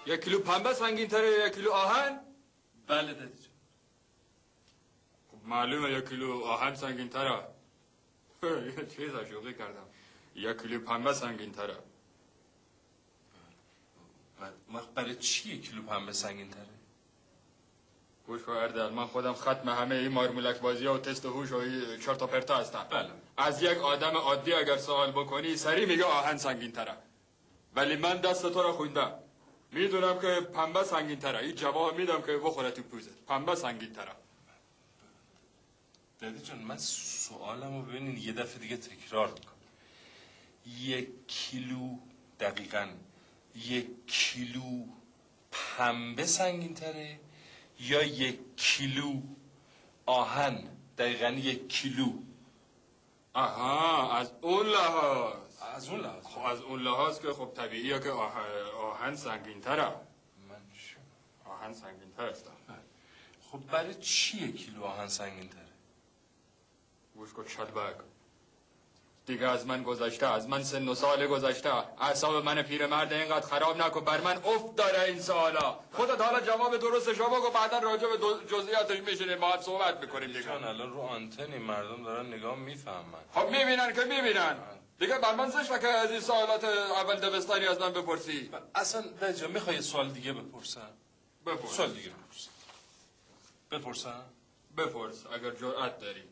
1 کیلو پنبه سنگین تره یا 1 کیلو آهن؟ بله دادی جان. خب معلومه 1 کیلو آهن سنگین تره. یه چیز شوخی کردم. 1 کیلو پنبه سنگین تره. برای چی 1 کیلو پنبه سنگین تره؟ گوش کن اردل، من خودم ختم همه این مارمولک بازی ها و تست هوش و چرت و پرتا هستم. بله. از یک آدم عادی اگر سوال بکنی سری میگه آهن سنگین تره. ولی من دست تو را خوندم. میدونم که پنبه سنگین تره. این جواب میدم که بخوره تو پوزت. پنبه سنگین تره. دادی جان من سوالمو ببینین یه دفعه دیگه تکرار میکنم. 1 کیلو دقیقاً 1 کیلو پنبه سنگین تره یا 1 کیلو آهن دقیقاً 1 کیلو؟ آها، از اون لحاظ. از اون لحاظ. خب از اون لحاظ که خب طبیعیه که آهن سنگین تره. من چه؟ آهن سنگین تر است. خب برای چی 1 کیلو آهن سنگین تره؟ گوش کن شلبک، دیگه از من گذشته، از من سن و سال گذشته. اعصاب من پیرمرد اینقدر خراب نکن، بر من افت داره این سوالا. خودت حالا جواب درستش رو بگو، بعدا راجع به جزئیاتش میشینیم با هم صحبت میکنیم دیگه. چون الان رو آنتنی مردم دارن نگاه میفهمن. خب میبینن که میبینن دیگه. بر من زشته که از این سوالات اول دبستانی از من بپرسی. اصلا بجا میخوای سوال دیگه بپرسم؟ بپرس. سوال دیگه بپرسم. بپرس اگر جرأت داری.